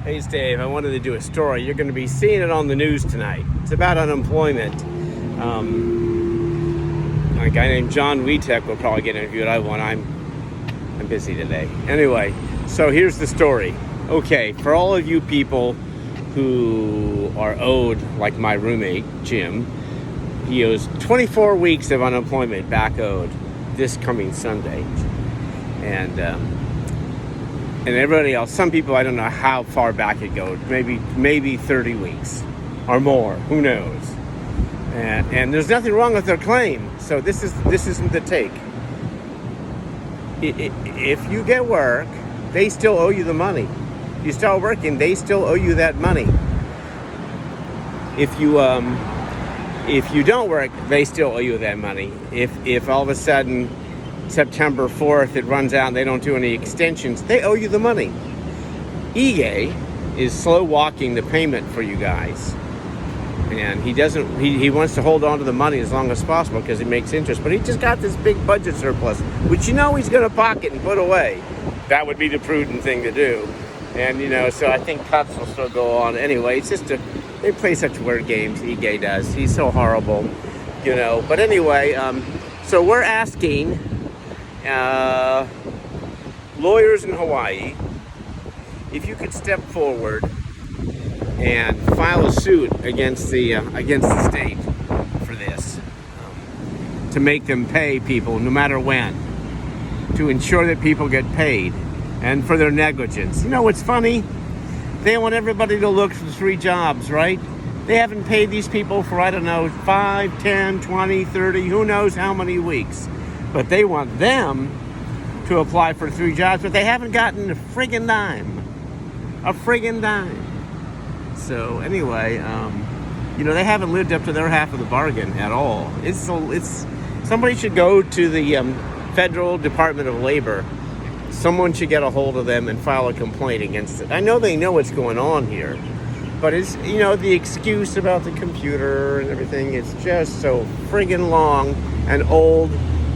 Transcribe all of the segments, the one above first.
Hey, it's Dave. I wanted to do a story. You're going to be seeing it on the news tonight. It's about unemployment. A guy named John Wietek will probably get interviewed. I'm busy today. Anyway, so here's the story. Okay, for all of you people who are owed, like my roommate, Jim, he owes 24 weeks of unemployment back owed this coming Sunday. And everybody else, some people, I don't know how far back it goes, maybe 30 weeks or more, who knows. And there's nothing wrong with their claim. So this isn't the take. If you get work, they still owe you the money. You start working, they still owe you that money. If you don't work, they still owe you that money. If all of a sudden September 4th it runs out and they don't do any extensions, they owe you the money. EGA is slow walking the payment for you guys. And he wants to hold on to the money as long as possible because it makes interest. But he just got this big budget surplus, which he's going to pocket and put away. That would be the prudent thing to do. And, so I think cuts will still go on. Anyway, it's just they play such word games, EGA does. He's so horrible, But anyway, so we're asking lawyers in Hawaii if you could step forward and file a suit against the state for this, to make them pay people no matter when, to ensure that people get paid, and for their negligence. What's funny? They want everybody to look for 3 jobs, right? They haven't paid these people for, 5, 10, 20, 30, who knows how many weeks. But they want them to apply for 3 jobs, but they haven't gotten a friggin' dime. A friggin' dime. So anyway, they haven't lived up to their half of the bargain at all. Somebody should go to the Federal Department of Labor. Someone should get a hold of them and file a complaint against it. I know they know what's going on here, but it's, the excuse about the computer and everything, it's just so friggin' long and old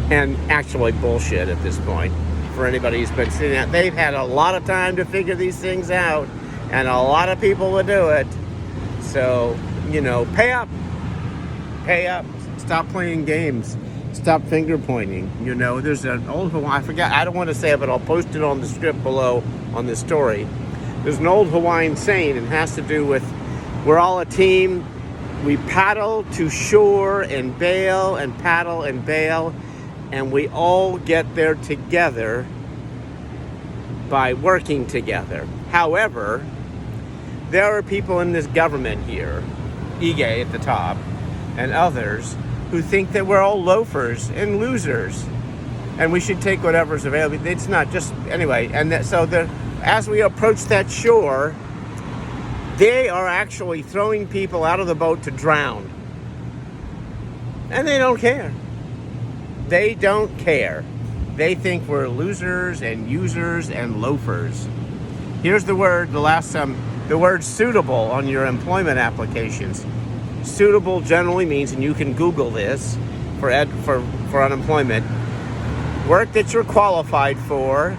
and actually bullshit at this point. For anybody who's been sitting out, they've had a lot of time to figure these things out, and a lot of people will do it. So, pay up. Pay up. Stop playing games. Stop finger pointing. There's an old Hawaiian, I forgot, I don't want to say it, but I'll post it on the script below on this story. There's an old Hawaiian saying, and it has to do with, we're all a team. We paddle to shore and bail and paddle and bail, and we all get there together by working together. However, there are people in this government here, EGA at the top, and others, who think that we're all loafers and losers, and we should take whatever's available. It's not just, anyway, and as we approach that shore, they are actually throwing people out of the boat to drown. And they don't care. They don't care. They think we're losers and users and loafers. Here's the word, the word suitable on your employment applications. Suitable generally means, and you can Google this for unemployment, work that you're qualified for,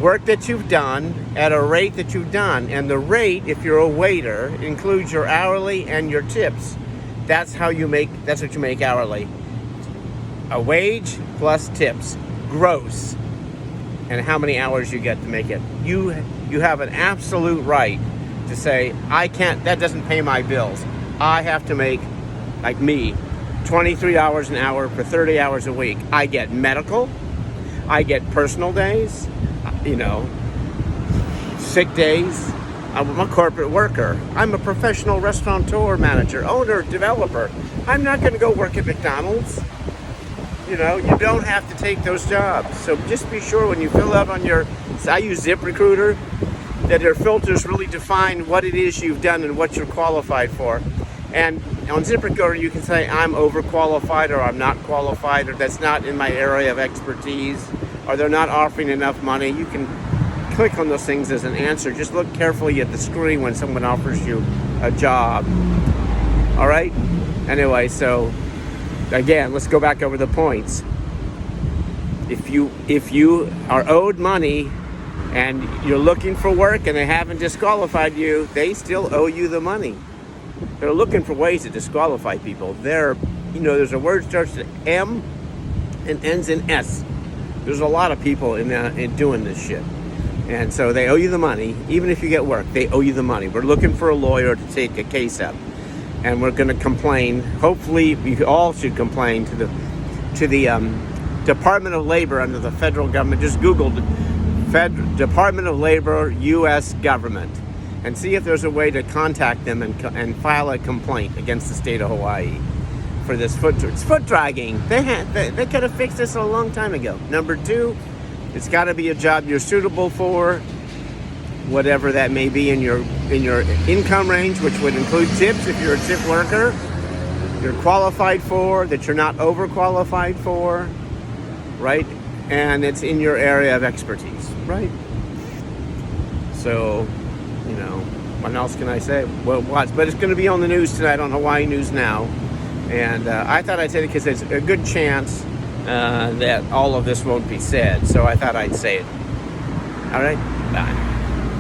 work that you've done at a rate that you've done. And the rate, if you're a waiter, includes your hourly and your tips. That's what you make hourly. A wage plus tips, gross, and how many hours you get to make it. You have an absolute right to say, that doesn't pay my bills. I have to make, like me, 23 hours an hour for 30 hours a week. I get medical, I get personal days, sick days. I'm a corporate worker. I'm a professional restaurateur, manager, owner, developer. I'm not going to go work at McDonald's. You don't have to take those jobs. So just be sure when you fill out I use ZipRecruiter, that their filters really define what it is you've done and what you're qualified for. And on ZipRecruiter, you can say, I'm overqualified, or I'm not qualified, or that's not in my area of expertise, or they're not offering enough money. You can click on those things as an answer. Just look carefully at the screen when someone offers you a job. All right? Anyway, so again, let's go back over the points. If you are owed money and you're looking for work and they haven't disqualified you, they still owe you the money. They're looking for ways to disqualify people. There's a word starts with M and ends in S. There's a lot of people in doing this shit. And so they owe you the money. Even if you get work, they owe you the money. We're looking for a lawyer to take a case up. And we're going to complain. Hopefully, we all should complain to the Department of Labor under the federal government. Just Google Department of Labor, U.S. government, and see if there's a way to contact them and file a complaint against the state of Hawaii for this foot dragging. They could have fixed this a long time ago. Number two, it's got to be a job you're suitable for, whatever that may be in your income range, which would include tips if you're a tip worker. You're qualified for, that you're not overqualified for, right? And it's in your area of expertise, right? So, what else can I say? Well, but it's going to be on the news tonight on Hawaii News Now. And I thought I'd say it because there's a good chance that all of this won't be said. So I thought I'd say it. All right? Bye.